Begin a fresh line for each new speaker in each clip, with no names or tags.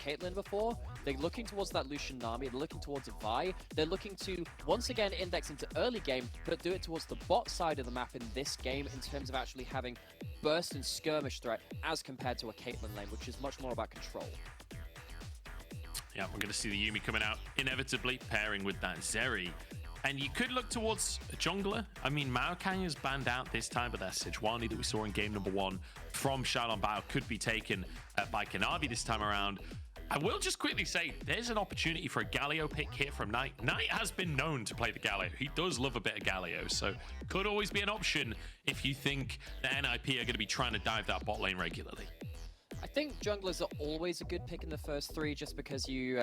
Caitlyn before. They're looking towards that Lucian Nami, they're looking towards a Vi. They're looking to, once again, index into early game, but do it towards the bot side of the map in this game in terms of actually having burst and skirmish threat as compared to a Caitlyn lane, which is much more about control.
Yeah, we're going to see the Yuumi coming out, inevitably pairing with that Zeri. And you could look towards a jungler. I mean, Maokai is banned out this time, but that Sejuani that we saw in game number 1 from Xiaolongbao could be taken by Kanavi this time around. I will just quickly say, there's an opportunity for a Galio pick here from Knight. Knight has been known to play the Galio. He does love a bit of Galio, so could always be an option if you think the NIP are going to be trying to dive that bot lane regularly.
I think junglers are always a good pick in the first 3 just because you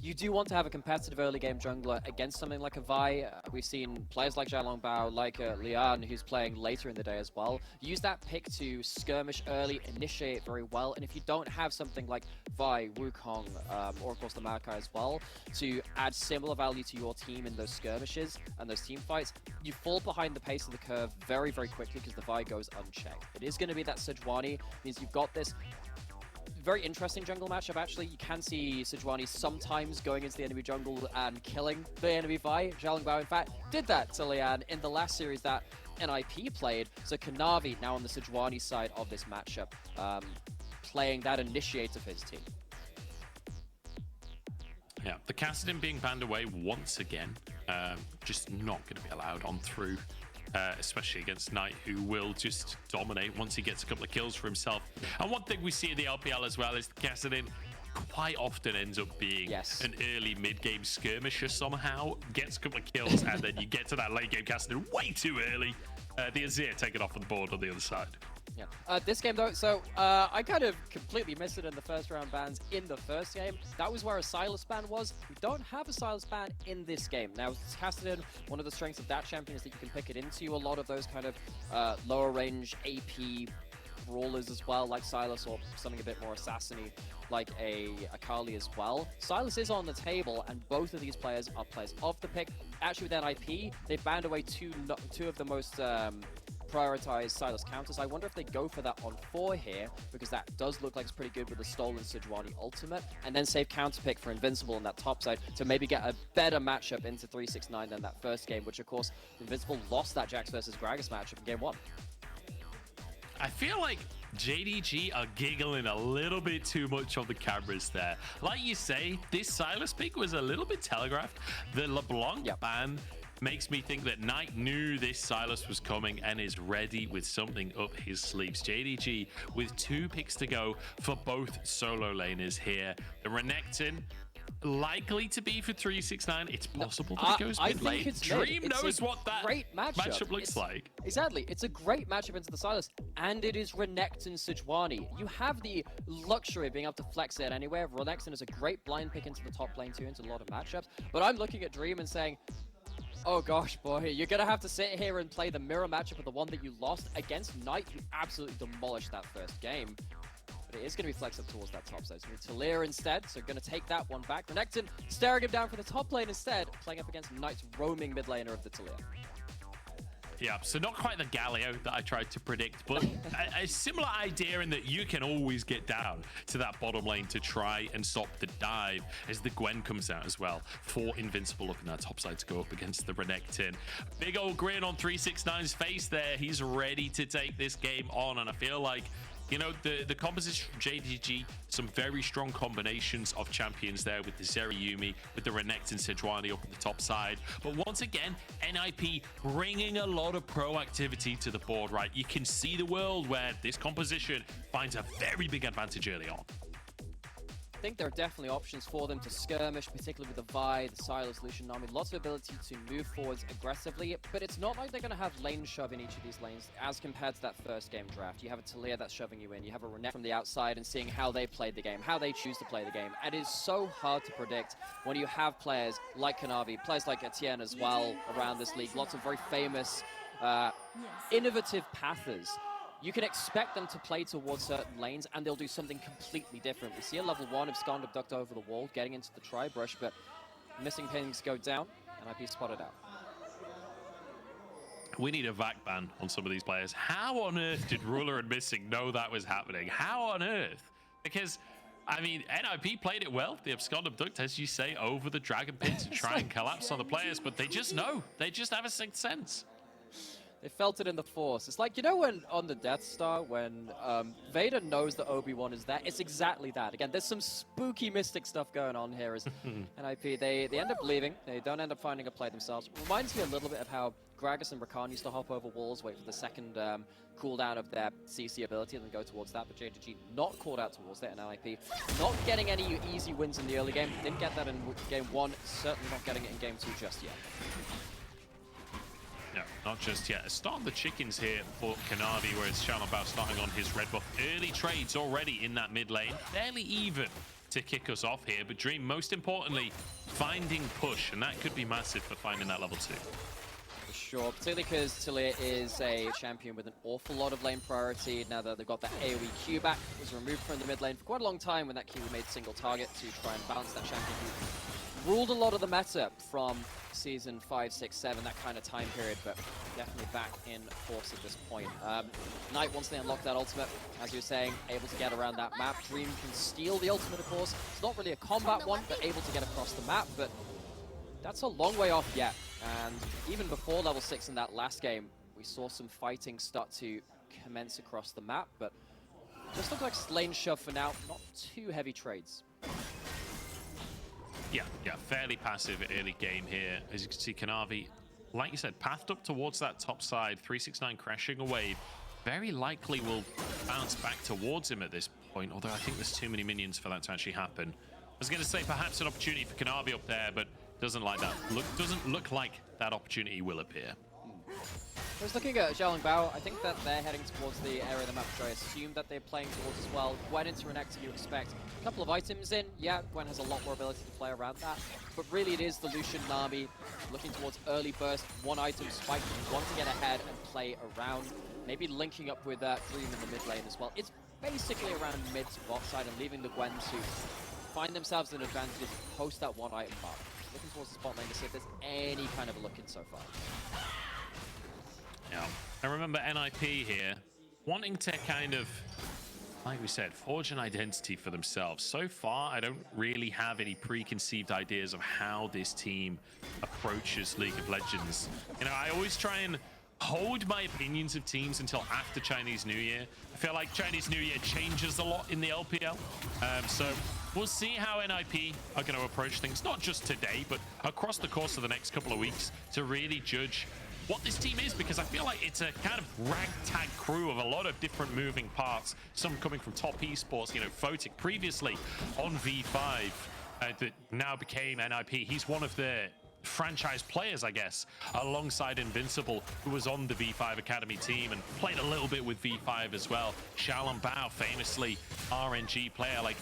do want to have a competitive early game jungler against something like a Vi. We've seen players like Xiaolongbao, like Lian, who's playing later in the day as well, use that pick to skirmish early, initiate very well, and if you don't have something like Vi, Wukong, or of course the Maokai as well, to add similar value to your team in those skirmishes and those team fights, you fall behind the pace of the curve very, very quickly because the Vi goes unchecked. It is going to be that Sejuani, means you've got this very interesting jungle matchup. Actually, you can see Sejuani sometimes going into the enemy jungle and killing the enemy Vi. Xiaolongbao, in fact, did that to Lian in the last series that NIP played. So Kanavi now on the Sejuani side of this matchup, playing that initiate of his team.
Yeah, the Kassadin being banned away once again, just not going to be allowed on through. Especially against Knight, who will just dominate once he gets a couple of kills for himself. And one thing we see in the LPL as well is the Kassadin quite often ends up being an early mid-game skirmisher somehow, gets a couple of kills, and then you get to that late-game Kassadin way too early. The Azir taken off on the board on the other side.
Yeah. This game though, so I kind of completely missed it in the first round bans in the first game. That was where a Sylas ban was. We don't have a Sylas ban in this game. Now, Kassadin, one of the strengths of that champion is that you can pick it into a lot of those kind of lower range AP brawlers as well, like Sylas, or something a bit more assassin-y, like a Akali as well. Sylas is on the table, and both of these players are players of the pick. Actually, with NIP, they've banned away two of the most prioritized Sylas counters. I wonder if they go for that on 4 here, because that does look like it's pretty good with the stolen Sejuani ultimate, and then save counter pick for Invincible on that top side to maybe get a better matchup into 369 than that first game, which of course Invincible lost that Jax versus Gragas matchup in game 1.
I feel like JDG are giggling a little bit too much on the cameras there. Like you say, this Sylas pick was a little bit telegraphed. The LeBlanc ban makes me think that Knight knew this Sylas was coming and is ready with something up his sleeves. JDG with 2 picks to go for both solo laners here. The Renekton likely to be for 369. It's possible that it goes mid lane. Dream knows what that matchup looks like.
Exactly. It's a great matchup into the Sylas, and it is Renekton Sejuani. You have the luxury of being able to flex it anywhere. Renekton is a great blind pick into the top lane too, into a lot of matchups. But I'm looking at Dream and saying, oh gosh, boy, you're going to have to sit here and play the mirror matchup of the one that you lost against Knight, who absolutely demolished that first game. But it is going to be flexed up towards that top side. So Taliyah instead, so going to take that one back. Renekton staring him down for the top lane instead, playing up against Knight's roaming mid laner of the Taliyah.
Yeah, so not quite the Galio that I tried to predict, but a similar idea in that you can always get down to that bottom lane to try and stop the dive as the Gwen comes out as well for Invincible, looking at that top side to go up against the Renekton. Big old grin on 369's face there. He's ready to take this game on, and I feel like, you know, the composition from JDG, some very strong combinations of champions there with the Zeri Yuumi, with the Renekton Sejuani up at the top side. But once again, NIP bringing a lot of proactivity to the board, right? You can see the world where this composition finds a very big advantage early on.
I think there are definitely options for them to skirmish, particularly with the Vi, the Sylas, Lucian, Nami. Lots of ability to move forwards aggressively, but it's not like they're going to have lane shove in each of these lanes as compared to that first game draft. You have a Taliyah that's shoving you in. You have a Renekton from the outside and seeing how they played the game, how they choose to play the game. And it is so hard to predict when you have players like Kanavi, players like Etienne as well around this league. Lots of very famous, innovative pathers. You can expect them to play towards certain lanes, and they'll do something completely different. We see a level 1 of Skond abduct over the wall, getting into the tri-brush, but missing pings go down, and IP spotted out.
We need a VAC ban on some of these players. How on earth did Ruler and Missing know that was happening? How on earth? Because I mean, NIP played it well. The abscond abduct, as you say, over the dragon pit to try and collapse on the players, but they just know. They just have a sixth sense.
They felt it in the Force. It's like, you know when on the Death Star, when Vader knows that Obi-Wan is there? It's exactly that. Again, there's some spooky mystic stuff going on here as NIP. They end up leaving. They don't end up finding a play themselves. Reminds me a little bit of how Gragas and Rakan used to hop over walls, wait for the second cooldown of their CC ability and then go towards that. But JDG not called out towards that, and NIP not getting any easy wins in the early game. Didn't get that in game 1. Certainly not getting it in game 2 just yet.
No, not just yet. A start on the chickens here for Kanavi, whereas Xiaolongbao starting on his red buff. Early trades already in that mid lane. Fairly even to kick us off here. But Dream, most importantly, finding push. And that could be massive for finding that level 2.
For sure, particularly because Taliyah is a champion with an awful lot of lane priority. Now that they've got that AoE Q back, it was removed from the mid lane for quite a long time when that Q made single target to try and balance that champion who ruled a lot of the meta from Season 5, 6, 7, that kind of time period, but definitely back in force at this point. Knight, once they unlock that ultimate, as you were saying, able to get around that map. Dream can steal the ultimate, of course. It's not really a combat one, but able to get across the map, but that's a long way off yet. And even before level 6 in that last game, we saw some fighting start to commence across the map, but just looks like lane shove for now, not too heavy trades.
Yeah, fairly passive early game here. As you can see, Kanavi, like you said, pathed up towards that top side. 369 crashing a wave. Very likely will bounce back towards him at this point, although I think there's too many minions for that to actually happen. I was going to say perhaps an opportunity for Kanavi up there, but doesn't look like that opportunity will appear.
I was looking at Xiaolongbao. I think that they're heading towards the area of the map, which I assume that they're playing towards as well. Gwen into Renekton, you expect a couple of items in. Yeah, Gwen has a lot more ability to play around that. But really it is the Lucian Nami looking towards early burst, one item spike, want to get ahead and play around. Maybe linking up with Dream in the mid lane as well. It's basically around mid to bot side and leaving the Gwen to find themselves an advantage post that one item mark. Looking towards the spot lane to see if there's any kind of a look in so far.
Yeah, I remember NIP here wanting to kind of, like we said, forge an identity for themselves. So far, I don't really have any preconceived ideas of how this team approaches League of Legends. You know, I always try and hold my opinions of teams until after Chinese New Year. I feel like Chinese New Year changes a lot in the LPL. So we'll see how NIP are going to approach things, not just today, but across the course of the next couple of weeks to really judge what this team is, because I feel like it's a kind of ragtag crew of a lot of different moving parts, some coming from top esports. You know, Photic previously on V5 that now became NIP. He's one of the franchise players, I guess, alongside Invincible, who was on the V5 Academy team and played a little bit with V5 as well. Xiaolongbao, famously RNG player. Like,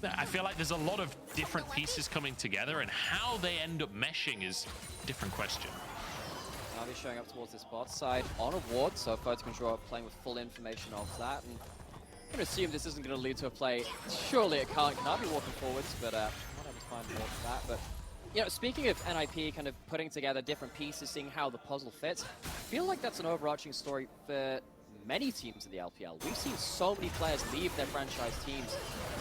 I feel like there's a lot of different pieces coming together, and how they end up meshing is a different question.
Navi showing up towards this bot side on a ward, so Photic control playing with full information of that. And I'm going to assume this isn't going to lead to a play. Surely it can't. Kanavi walking forwards, but not able to find more for that. But, you know, speaking of NIP kind of putting together different pieces, seeing how the puzzle fits, I feel like that's an overarching story for many teams in the LPL. We've seen so many players leave their franchise teams.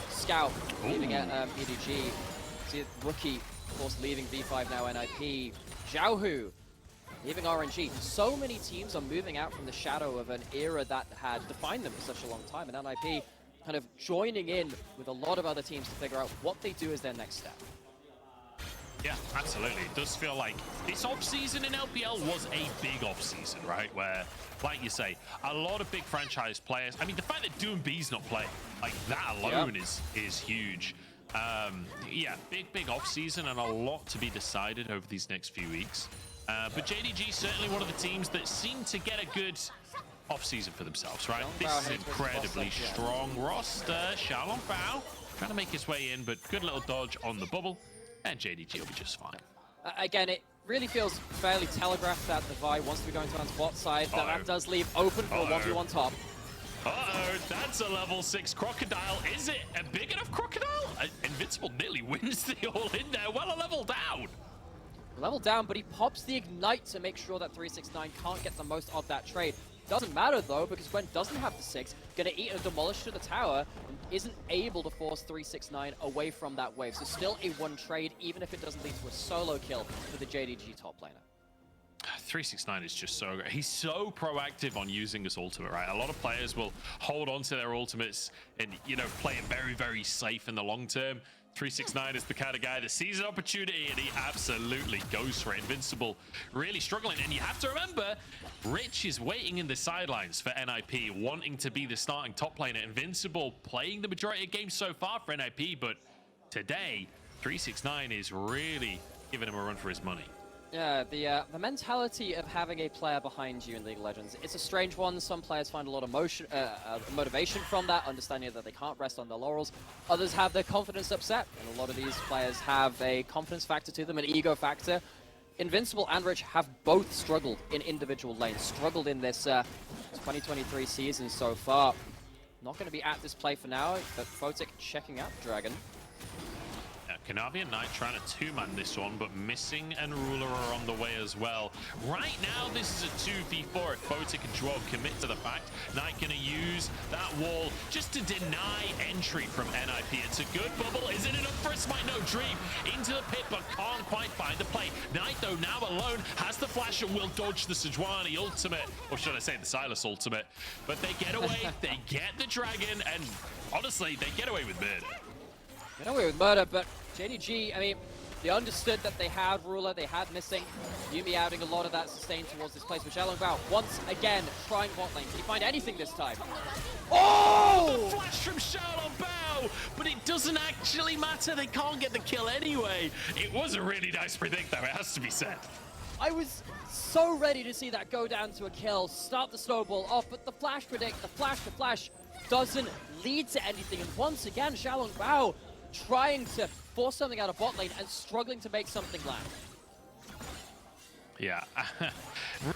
Scout leaving at EDG. See Rookie, of course, leaving V5 now NIP. Zhuo leaving RNG. So many teams are moving out from the shadow of an era that had defined them for such a long time, and NIP kind of joining in with a lot of other teams to figure out what they do as their next step.
Yeah, absolutely. It does feel like this off-season in LPL was a big off-season, right? Where, like you say, a lot of big franchise players. I mean, the fact that Doombee's not playing, like that alone is huge. Yeah, big off-season and a lot to be decided over these next few weeks. But JDG certainly one of the teams that seem to get a good off-season for themselves, right? This is incredibly strong roster. Xiaolongbao trying to make his way in, but good little dodge on the bubble, and JDG will be just fine.
Again, it really feels fairly telegraphed that the Vi wants to be going to the bot side. That does leave open for a 1v1 top.
That's a level 6 crocodile. Is it a big enough crocodile? Invincible nearly wins the all in there. Well, a level down.
Level down, but he pops the ignite to make sure that 369 can't get the most of that trade. Doesn't matter though, because Gwen doesn't have the 6, gonna eat and demolish to the tower, and isn't able to force 369 away from that wave. So still a 1 trade, even if it doesn't lead to a solo kill for the JDG top laner.
369 is just so great. He's so proactive on using his ultimate, right? A lot of players will hold on to their ultimates and, you know, play it very, very safe in the long term. 369 is the kind of guy that sees an opportunity and he absolutely goes for it. Invincible really struggling. And you have to remember, Rich is waiting in the sidelines for NIP, wanting to be the starting top laner. Invincible playing the majority of games so far for NIP, but today, 369 is really giving him a run for his money.
Yeah, the mentality of having a player behind you in League of Legends, it's a strange one. Some players find a lot of motivation from that, understanding that they can't rest on their laurels. Others have their confidence upset, and a lot of these players have a confidence factor to them, an ego factor. Invincible and Rich have both struggled in individual lanes, struggled in this 2023 season so far. Not going to be at this play for now, but Photic checking out Dragon.
Kanavi and Knight trying to two-man this one, but Missing and Ruler are on the way as well. Right now, this is a 2v4 if Photic and Zhuo commit to the fact. Knight going to use that wall just to deny entry from NIP. It's a good bubble. Is it enough for a Smite? No, Dream into the pit, but can't quite find the play. Knight, though, now alone, has the flash and will dodge the Sejuani ultimate, or should I say the Sylas ultimate. But they get away, they get the Dragon, and honestly, they get away with murder.
Get away with murder, but JDG, I mean, they understood that they had Ruler, they had Missing. Yuumi adding a lot of that sustain towards this place. But Xiaolongbao, once again, trying bot lane. Can he find anything this time?
Oh! The flash from Xiaolongbao! But it doesn't actually matter. They can't get the kill anyway. It was a really nice predict, though, it has to be said.
I was so ready to see that go down to a kill, start the snowball off, but the flash predict, the flash doesn't lead to anything. And once again, Xiaolongbao trying to force something out of bot lane and struggling to make something land.
Yeah,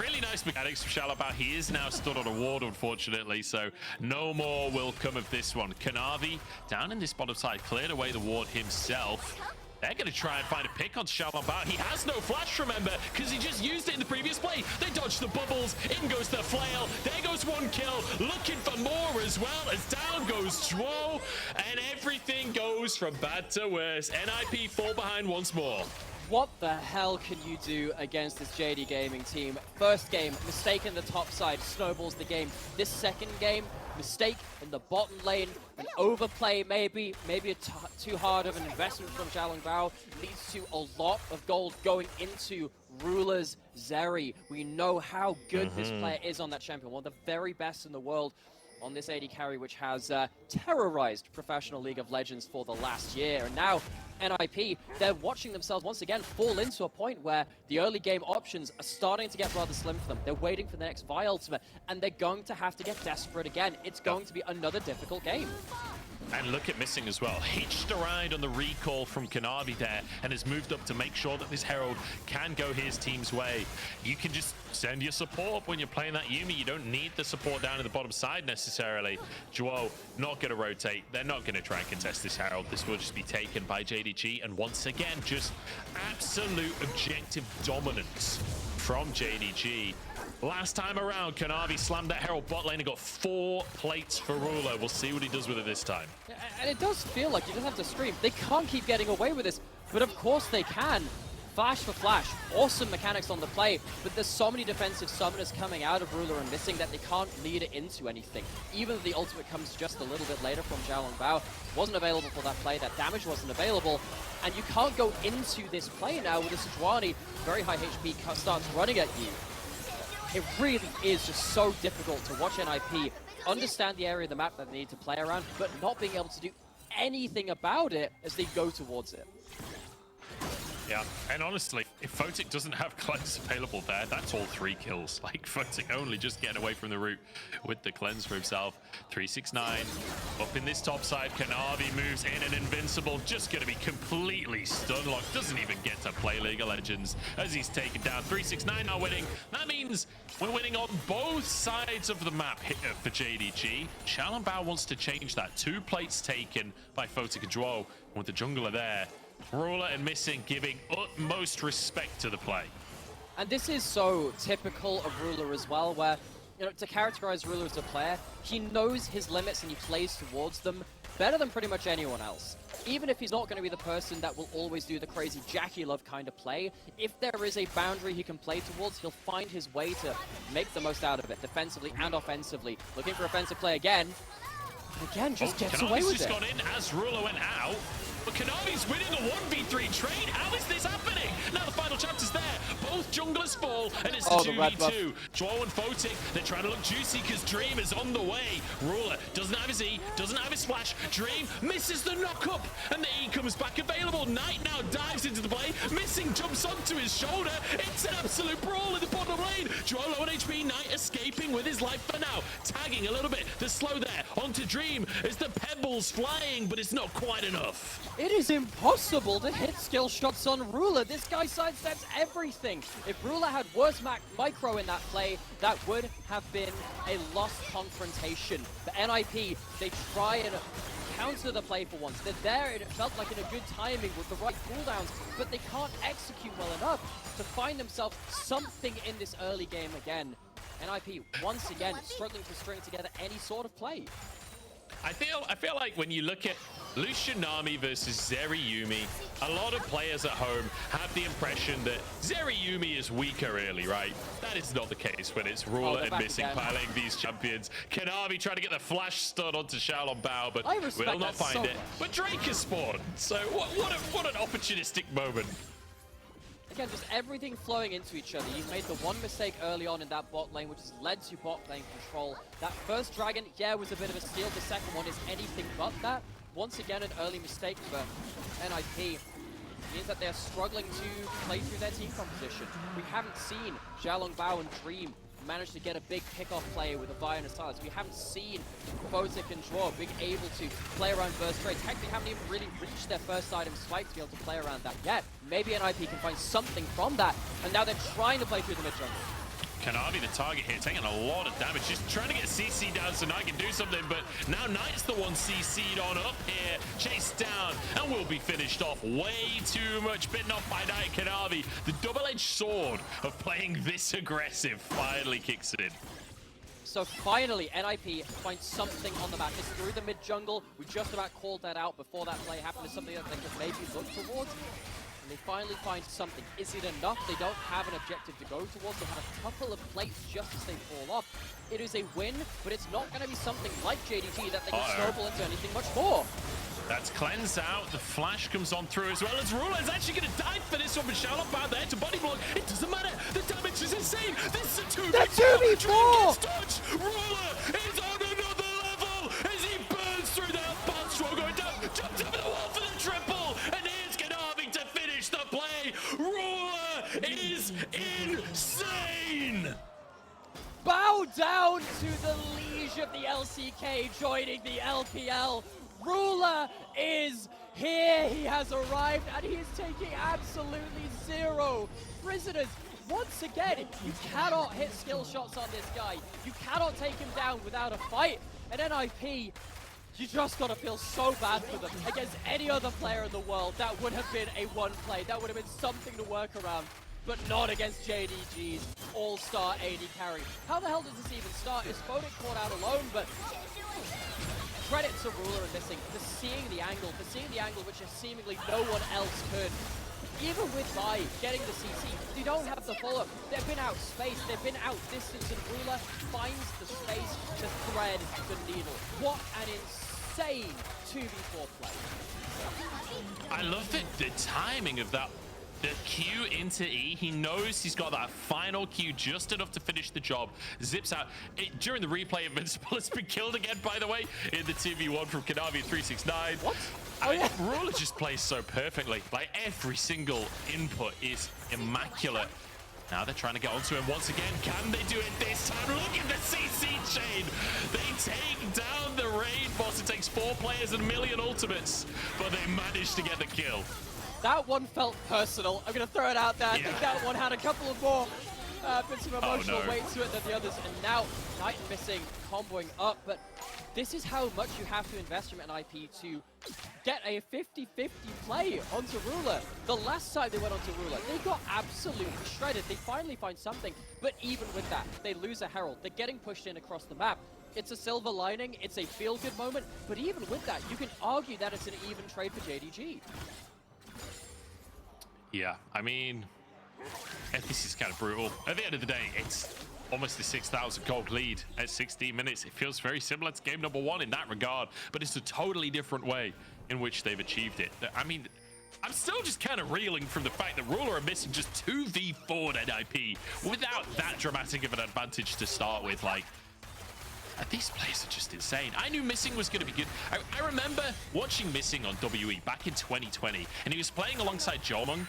really nice mechanics from Xiaolongbao. He is now stood on a ward, unfortunately, so no more will come of this one. Kanavi down in this bottom side, cleared away the ward himself. They're going to try and find a pick on Xiaolongbao. He has no flash, remember, because he just used it in the previous play. They dodge the bubbles. In goes the flail. There goes one kill. Looking for more as well, as down goes Zhuo. And everything goes from bad to worse. NIP fall behind once more.
What the hell can you do against this JD Gaming team? First game, mistake in the top side, snowballs the game. This second game, mistake in the bottom lane, an overplay maybe too hard of an investment from Xiaolongbao leads to a lot of gold going into Ruler's Zeri. We know how good this player is on that champion, one of the very best in the world on this AD carry, which has terrorized professional League of Legends for the last year. And now NIP, they're watching themselves once again fall into a point where the early game options are starting to get rather slim for them. They're waiting for the next Vi ultimate, and they're going to have to get desperate again. It's going to be another difficult game.
And look at Missing as well. Hitched a ride on the recall from Kanavi there and has moved up to make sure that this Herald can go his team's way. You can just send your support up when you're playing that Yuumi. You don't need the support down in the bottom side necessarily. Zhuo not going to rotate. They're not going to try and contest this Herald. This will just be taken by JDG. And once again, just absolute objective dominance from JDG. Last time around, Kanavi slammed that Herald bot lane and got 4 plates for Ruler. We'll see what he does with it this time.
And it does feel like, you just have to scream, they can't keep getting away with this, but of course they can. Flash for flash, awesome mechanics on the play, but there's so many defensive summoners coming out of Ruler and Missing that they can't lead it into anything. Even if the ultimate comes just a little bit later from Xiaolongbao, wasn't available for that play, that damage wasn't available, and you can't go into this play now with a Sejuani, very high HP, starts running at you. It really is just so difficult to watch NIP understand the area of the map that they need to play around, but not being able to do anything about it as they go towards it.
Yeah, and honestly, if Photic doesn't have cleanse available there, that's all 3 kills. Like, Photic only just getting away from the root with the cleanse for himself. 369 up in this top side. Kanavi moves in, and Invincible just going to be completely stun locked. Doesn't even get to play League of Legends as he's taken down. 369 are winning. That means we're winning on both sides of the map for JDG. Xiaolongbao wants to change that. 2 plates taken by Photic and Zhuo. With the jungler there, Ruler and Missing giving utmost respect to the play.
And this is so typical of Ruler as well, where to characterize Rula as a player, he knows his limits and he plays towards them better than pretty much anyone else. Even if he's not going to be the person that will always do the crazy Jackie Love kind of play, if there is a boundary he can play towards, he'll find his way to make the most out of it, defensively and offensively. Looking for offensive play again. And again, just gets away with it.
Kanavi's just gone in as Rula went out. But Kanavi's winning a 1v3 trade. How is this happening? Now the final chapter's there. Both junglers fall, and it's a 2v2. Zhuo and Photic, they're trying to look juicy because Dream is on the way. Rula doesn't have his E, doesn't have his splash. Dream misses the knock-up, and the E comes back available. Knight now dives into the play. Missing jumps onto his shoulder. It's an absolute brawl in the bottom lane. Zhuo low on HP, Knight escaping with his life for now. Tagging a little bit. The slow there onto Dream as the pebbles flying, but it's not quite enough.
It is impossible to hit skill shots on Rula. This guy sidesteps everything. If Rula had worse micro in that play, that would have been a lost confrontation. But NIP, they try and counter the play for once. They're there, and it felt like in a good timing with the right cooldowns, but they can't execute well enough to find themselves something in this early game again. NIP, once again, struggling to string together any sort of play.
I feel like when you look at Lucian Nami versus Zeri Yuumi, a lot of players at home have the impression that Zeri Yuumi is weaker early, right? That is not the case when it's Rula and Missing piling these champions. Kanavi trying to get the flash stun onto Xiaolong Bao, but will not find it. But Drake has spawned, so what an opportunistic moment.
Again, just everything flowing into each other. You've made the one mistake early on in that bot lane, which has led to bot lane control. That first dragon, yeah, was a bit of a steal. The second one is anything but that. Once again, an early mistake for NIP. Means that they're struggling to play through their team composition. We haven't seen Xiaolong Bao and Dream manage to get a big pick-off play with a Vi and a Sylas. We haven't seen Photic and Zhuo being able to play around burst trades. Heck, they haven't even really reached their first item spike to be able to play around that yet. Maybe NIP can find something from that, and now they're trying to play through the mid-jungle.
Kanavi, the target here, taking a lot of damage. Just trying to get CC down so Knight can do something, but now Knight's the one CC'd on up here. Chased down, and will be finished off. Way too much bitten off by Knight. Kanavi, the double-edged sword of playing this aggressive, finally kicks it in.
So finally, NIP finds something on the map. It's through the mid-jungle. We just about called that out before that play happened. It's something that they could maybe look towards. And they finally find something. Is it enough? They don't have an objective to go towards. They have a couple of plates just as they fall off. It is a win, but it's not going to be something like JDG that they can snowball into anything much more.
That's cleansed out. The flash comes on through as well as Rula is actually going to die for this one. But Xiaolong Bao there to body block. It doesn't matter. The damage is insane. This is a 2v4.
That's 2v4.
Rula is on another level as he burns through that bounce. Zhuo going down. Jumps over the wall for the triple. And here's Kanavi to finish the play. Rula is insane.
Bow down to the liege of the LCK joining the LPL. Rula is here. He has arrived and he is taking absolutely zero prisoners. Once again, you cannot hit skill shots on this guy. You cannot take him down without a fight. And NIP, you just gotta feel so bad for them. Against any other player in the world, that would have been a one play. That would have been something to work around. But not against JDG's all-star AD carry. How the hell does this even start? Is Photic caught out alone? But credit to Rula and Missing for seeing the angle, which is seemingly no one else could. Even with Vi getting the CC, they don't have the follow-up. They've been outspaced, they've been outdistanced, and Rula finds the space to thread the needle. What an insane 2v4 play.
I love the timing of that. The Q into E, he knows he's got that final Q just enough to finish the job. Zips out. During the replay, Invincible has been killed again, by the way, in the 2v1 from Kanavi 369.
What? Oh, yeah.
Rula just plays so perfectly. Like, every single input is immaculate. Now they're trying to get onto him once again. Can they do it this time? Look at the CC chain. They take down the raid boss. It takes 4 players and 1 million ultimates, but they managed to get the kill.
That one felt personal. I'm going to throw it out there. I think that one had a couple of more Been some emotional weight to it than the others, and now Knight missing, comboing up, but this is how much you have to invest from an IP to get a 50-50 play onto Ruler. The last time they went onto Ruler, they got absolutely shredded. They finally find something, but even with that, they lose a Herald. They're getting pushed in across the map. It's a silver lining, it's a feel-good moment, but even with that, you can argue that it's an even trade for JDG.
Yeah, I mean, this is kind of brutal. At the end of the day, it's almost a 6,000 gold lead at 16 minutes. It feels very similar to game number 1 in that regard, but it's a totally different way in which they've achieved it. I mean, I'm still just kind of reeling from the fact that Ruler are missing just 2v4 NIP without that dramatic of an advantage to start with. Like, these players are just insane. I knew Missing was going to be good. I remember watching Missing on WE back in 2020, and he was playing alongside Jomung.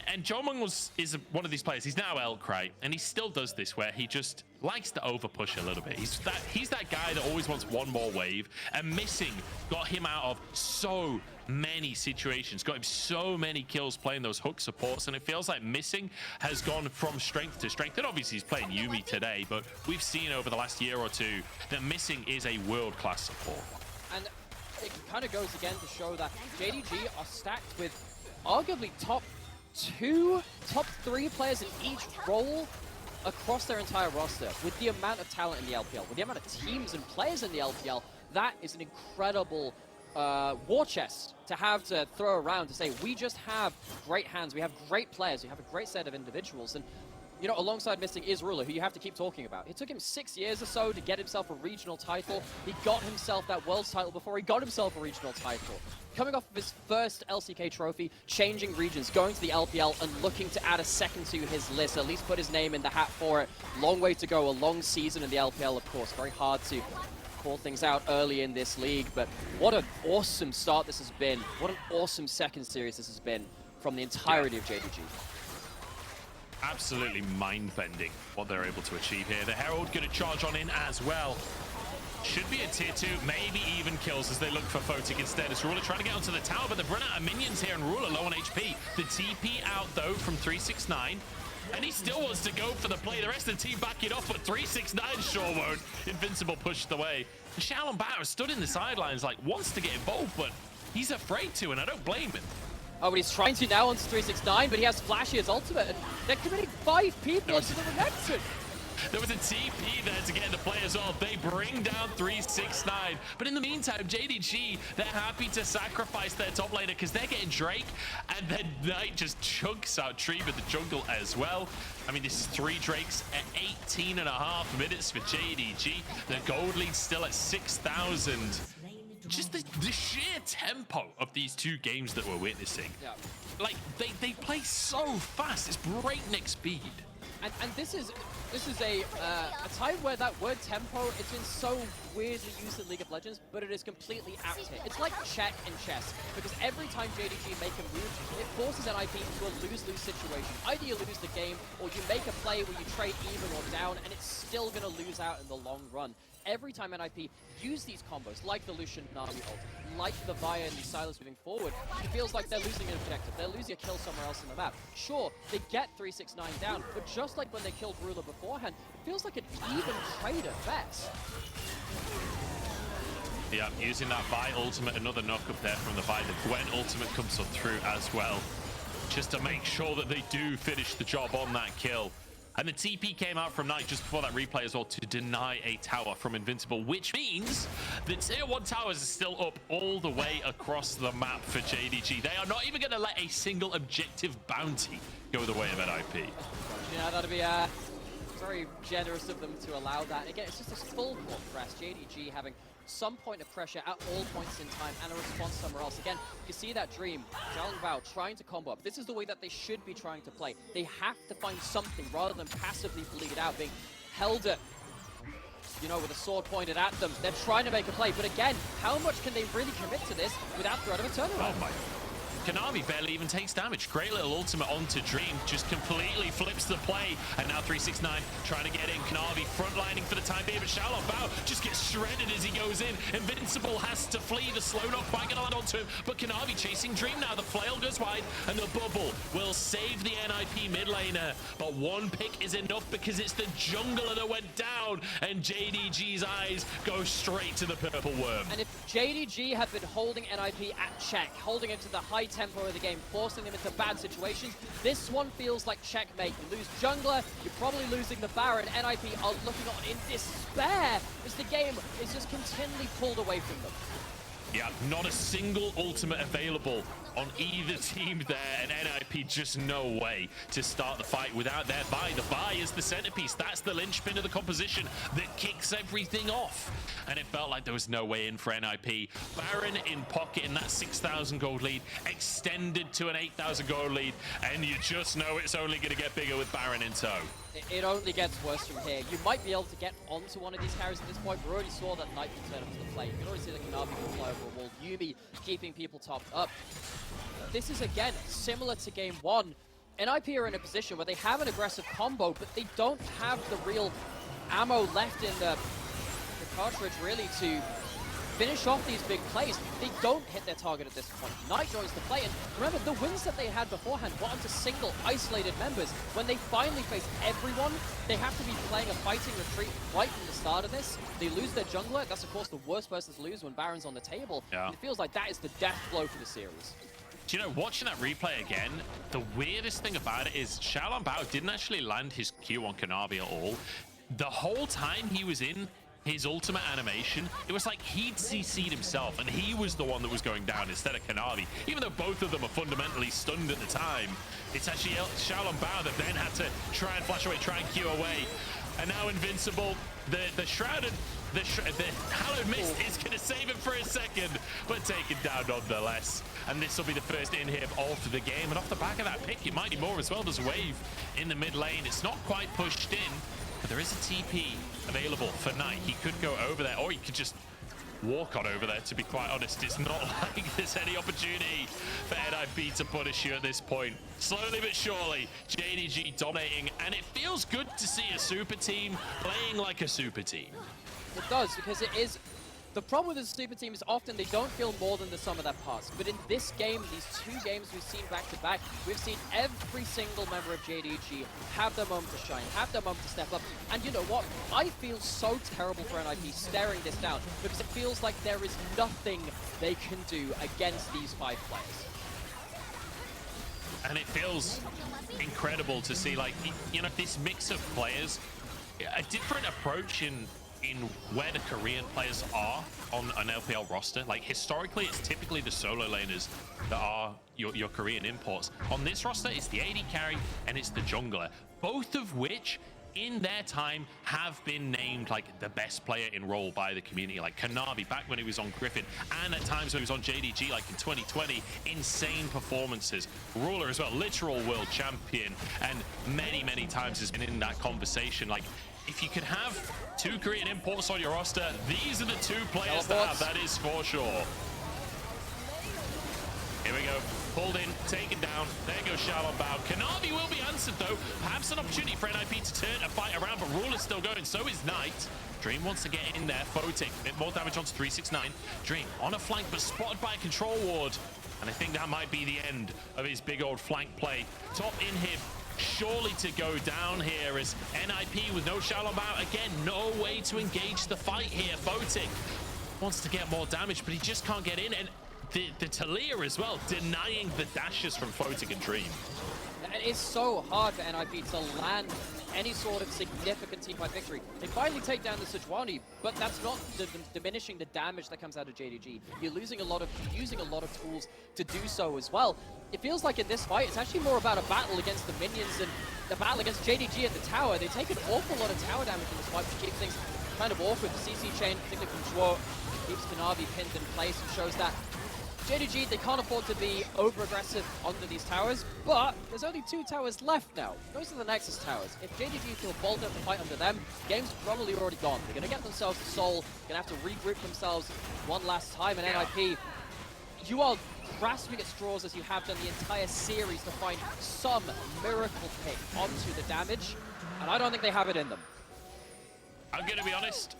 And Jomung is one of these players. He's now Elk, right? And he still does this where he just likes to over push a little bit. He's that guy that always wants one more wave. And Missing got him out of so many situations, got him so many kills playing those hook supports. And it feels like Missing has gone from strength to strength. And obviously he's playing Yuumi today, but we've seen over the last year or two that Missing is a world-class support.
And it kind of goes again to show that JDG are stacked with arguably top 3 players in each role across their entire roster. With the amount of talent in the LPL, with the amount of teams and players in the LPL, that is an incredible war chest to have to throw around to say, we just have great hands, we have great players, we have a great set of individuals. And you know, alongside Missing is Ruler, who you have to keep talking about. It took him 6 years or so to get himself a regional title. He got himself that world's title before he got himself a regional title. Coming off of his first LCK trophy, changing regions, going to the LPL and looking to add a second to his list, at least put his name in the hat for it. Long way to go, a long season in the LPL, of course. Very hard to call things out early in this league, but what an awesome start this has been. What an awesome second series this has been from the entirety of JDG.
Absolutely mind-bending what they're able to achieve here. The Herald going to charge on in as well. Should be a tier 2, maybe even kills as they look for Photic instead. As Ruler trying to get onto the tower, but they've run out of minions here, and Ruler low on HP. The TP out, though, from 369. And he still wants to go for the play. The rest of the team back it off, but 369 sure won't. Invincible pushed away. Xiaolong Bao stood in the sidelines, like, wants to get involved, but he's afraid to, and I don't blame him.
Oh, but he's trying to now onto 369, but he has Flashy as ultimate, and they're committing 5 people into the Renekton.
There was a TP there to get the players off. They bring down 369. But in the meantime, JDG, they're happy to sacrifice their top laner because they're getting Drake, and then Knight just chunks out Tree with the jungle as well. I mean, this is 3 Drakes at 18.5 minutes for JDG. The gold lead's still at 6,000. Just the sheer tempo of these 2 games that we're witnessing.
Yeah.
Like, they play so fast. It's breakneck speed.
And this is a time where that word tempo, it's been so weirdly used in League of Legends, but it is completely apt here. It's like check in chess, because every time JDG make a move, it forces an IP into a lose-lose situation. Either you lose the game, or you make a play where you trade even or down, and it's still going to lose out in the long run. Every time NIP use these combos, like the Lucian Nami ult, like the Vaya and the Sylas moving forward, it feels like they're losing an objective. They're losing a kill somewhere else on the map. Sure, they get 369 down, but just like when they killed Ruler beforehand, it feels like an even trade at best.
Yeah, using that Vi ultimate, another knock up there from the Vi. The Gwen ultimate comes up through as well, just to make sure that they do finish the job on that kill. And the TP came out from Knight just before that replay as well to deny a tower from Invincible, which means the tier 1 towers are still up all the way across the map for JDG. They are not even going to let a single objective bounty go the way of NIP.
Yeah, that'd be very generous of them to allow that. And again, it's just this full court press. JDG having some point of pressure at all points in time and a response somewhere else. Again, you see that dream. Xiaolong Bao trying to combo up. This is the way that they should be trying to play. They have to find something rather than passively bleed it out, being held at, you know, with a sword pointed at them. They're trying to make a play, but again, how much can they really commit to this without threat of a turnaround?
Oh my. Kanavi barely even takes damage. Great little ultimate onto Dream, just completely flips the play. And now 369 trying to get in. Kanavi frontlining for the time being, but Xiaolong Bao just gets shredded as he goes in. Invincible has to flee. The slow not quite going to land onto him, but Kanavi chasing Dream now. The flail goes wide, and the bubble will save the NIP mid laner. But one pick is enough because it's the jungler that went down, and JDG's eyes go straight to the purple worm.
And if JDG had been holding NIP at check, holding him to the high tempo of the game, forcing them into bad situations, this one feels like checkmate. You lose jungler, you're probably losing the Baron. NIP are looking on in despair as the game is just continually pulled away from them.
Yeah, not a single ultimate available on either team there, and NIP just no way to start the fight without their Vi. The Vi is the centerpiece. That's the linchpin of the composition that kicks everything off. And it felt like there was no way in for NIP. Baron in pocket in that 6,000 gold lead, extended to an 8,000 gold lead, and you just know it's only going to get bigger with Baron in tow.
It only gets worse from here. You might be able to get onto one of these carries at this point. We already saw that Knight can turn up to the plate. You can already see the Kanavi will fly over a wall. Yuumi keeping people topped up. This is, again, similar to game one. NIP are in a position where they have an aggressive combo, but they don't have the real ammo left in the cartridge, really, to finish off these big plays. They don't hit their target at this point. Knight joins the play, and remember, the wins that they had beforehand were onto single, isolated members. When they finally face everyone, they have to be playing a fighting retreat right from the start of this. They lose their jungler. That's, of course, the worst person to lose when Baron's on the table. Yeah. And it feels like that is the death blow for the series.
Do you know, watching that replay again, the weirdest thing about it is Xiaolong Bao didn't actually land his Q on Kanavi at all. The whole time he was in his ultimate animation, it was like he'd CC'd himself, and he was the one that was going down instead of Kanavi. Even though both of them are fundamentally stunned at the time, it's actually Xiaolong Bao that then had to try and flash away, try and Q away. And now Invincible, the Shrouded, the Hallowed Mist is going to save him for a second, but taken down nonetheless. And this will be the first inhib of the game. And off the back of that pick, it might be more as well. There's a wave in the mid lane. It's not quite pushed in, but there is a TP available for Knight. He could go over there, or he could just walk on over there, to be quite honest. It's not like there's any opportunity for NIP to punish you at this point. Slowly but surely, JDG dominating, and it feels good to see a super team playing like a super team.
It does, because it is... The problem with the super team is often they don't feel more than the sum of their parts. But in this game, these two games we've seen back-to-back, we've seen every single member of JDG have their moment to shine, have their moment to step up. And you know what? I feel so terrible for NIP staring this down, because it feels like there is nothing they can do against these 5 players.
And it feels incredible to see, like, you know, this mix of players, a different approach in where the Korean players are on an LPL roster. Like, historically, it's typically the solo laners that are your Korean imports. On this roster, it's the AD carry and it's the jungler, both of which in their time have been named like the best player in role by the community. Like Kanavi back when he was on Griffin, and at times when he was on JDG, like in 2020, insane performances. Ruler as well, literal world champion, and many times has been in that conversation. Like, if you could have 2 Korean imports on your roster, these are the 2 players to have, that is for sure. Here we go, pulled in, taken down, there goes Xiaolong Bao. Kanavi will be answered though, perhaps an opportunity for NIP to turn a fight around, but Ruler's still going, so is Knight. Dream wants to get in there, Photic, a bit more damage onto 369. Dream on a flank, but spotted by a control ward. And I think that might be the end of his big old flank play. Top inhib, surely to go down here as NIP with no Xiaolong Bao. Again, no way to engage the fight here. Photic wants to get more damage, but he just can't get in. And the Taliyah as well, denying the dashes from Photic and Dream.
And it's so hard for NIP to land any sort of significant team-fight victory. They finally take down the Sejuani, but that's not diminishing the damage that comes out of JDG. You're using a lot of tools to do so as well. It feels like in this fight, it's actually more about a battle against the minions and the battle against JDG at the tower. They take an awful lot of tower damage in this fight, which keeps things kind of awkward. The CC chain, particularly from Zhuo, keeps Kanavi pinned in place and shows that JDG, they can't afford to be over-aggressive onto these towers, but there's only 2 towers left now. Those are the Nexus towers. If JDG feel bold enough to fight under them, game's probably already gone. They're going to get themselves the soul, going to have to regroup themselves one last time, and NIP, you are grasping at straws as you have done the entire series to find some miracle pick onto the damage, and I don't think they have it in them.
I'm going to be honest.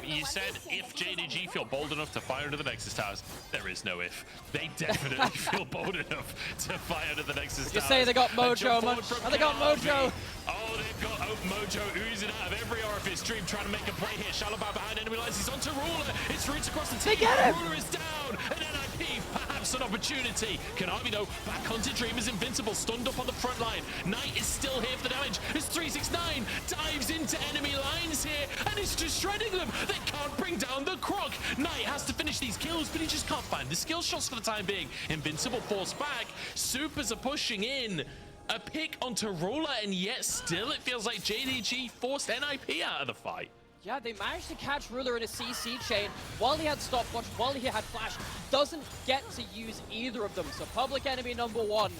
You said if JDG feel bold enough to fire into the Nexus Towers. There is no if. They definitely feel bold enough to fire into the Nexus Towers.
Just say they got Mojo, man. Oh, they got Mojo.
Oh, they've got Mojo oozing out of every orifice. Dream trying to make a play here. Shalabao behind enemy lines. He's onto Ruler. It's roots across the team.
They get him.
Ruler is down. And NIP, perhaps an opportunity. Kanavi, though, back onto Dream is Invincible. Stunned up on the front line. Knight is still here for the damage. It's 369. Dives into enemy lines here. And it's just shredding them. They can't bring down the Croc. Knight has to finish these kills, but he just can't find the skill shots for the time being. Invincible forced back. Supers are pushing in. A pick onto Ruler, and yet still it feels like JDG forced NIP out of the fight.
Yeah, they managed to catch Ruler in a CC chain while he had stopwatch, while he had flash. Doesn't get to use either of them. So public enemy number one,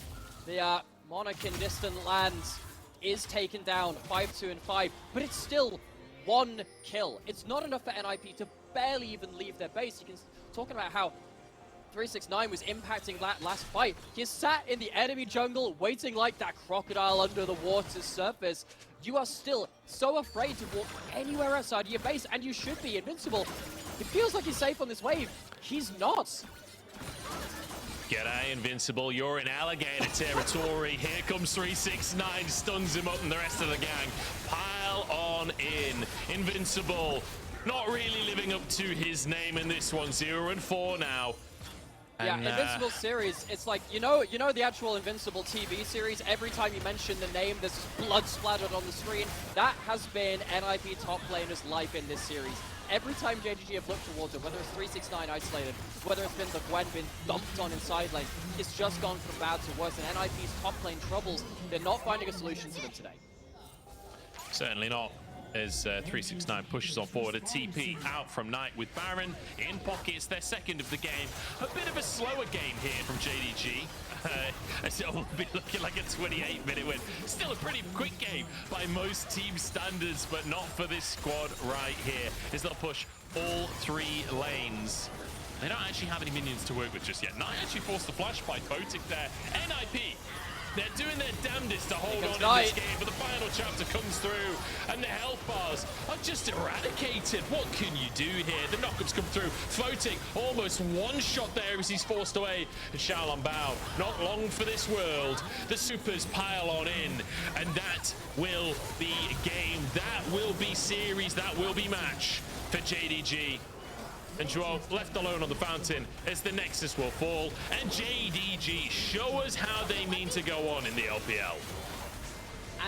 the Monarch in distant lands, is taken down 5-2 and 5, but it's still one kill. It's not enough for NIP to barely even leave their base. You can talking about how 369 was impacting that last fight. He sat in the enemy jungle waiting like that crocodile under the water's surface. You are still so afraid to walk anywhere outside of your base, and you should be. Invincible, it feels like he's safe on this wave. He's not.
G'day, Invincible. You're in alligator territory. Here comes 369, stuns him up, and the rest of the gang pile on in. Invincible not really living up to his name in this one. 0-4 now.
Yeah,
And,
Invincible series, it's like, you know the actual Invincible TV series, every time you mention the name, there's blood splattered on the screen. That has been NIP top laner's life in this series. Every time JDG have looked towards it, whether it's 369 isolated, whether it's been the Gwen been dumped on in side lane, it's just gone from bad to worse. And NIP's top lane troubles, they're not finding a solution to them today.
Certainly not. As 369 pushes on forward, a TP out from Knight with Baron in pockets, their second of the game. A bit of a slower game here from JDG. It'll be looking like a 28-minute win. Still a pretty quick game by most team standards, but not for this squad right here. As they'll push all three lanes. They don't actually have any minions to work with just yet. Knight actually forced the flash by Photic there. NIP, they're doing their damnedest to hold on in this game, but the final chapter comes through, and the health bars are just eradicated. What can you do here? The knockups come through. Photic almost one shot there as he's forced away. And Xiaolong Bao, not long for this world. The supers pile on in, and that will be game. That will be series. That will be match for JDG. And Zhuo left alone on the fountain as the Nexus will fall. And JDG show us how they mean to go on in the LPL.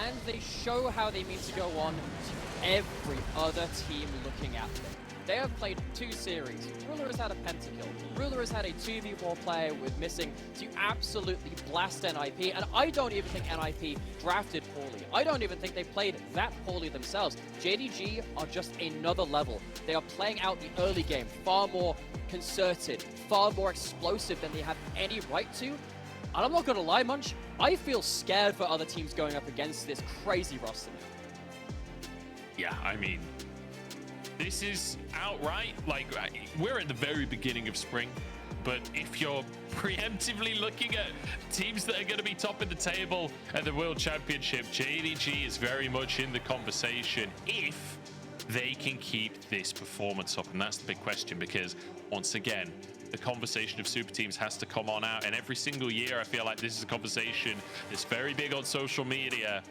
And they show how they mean to go on to every other team looking at them. They have played 2 series. Ruler has had a pentakill. Ruler has had a 2v4 player with missing to absolutely blast NIP. And I don't even think NIP drafted poorly. I don't even think they played that poorly themselves. JDG are just another level. They are playing out the early game far more concerted, far more explosive than they have any right to. And I'm not going to lie, Munch, I feel scared for other teams going up against this crazy roster.
Yeah, I mean, this is outright, like, we're at the very beginning of spring, but if you're preemptively looking at teams that are going to be top of the table at the World Championship, JDG is very much in the conversation if they can keep this performance up. And that's the big question, because once again, the conversation of super teams has to come on out, and every single year I feel like this is a conversation that's very big on social media.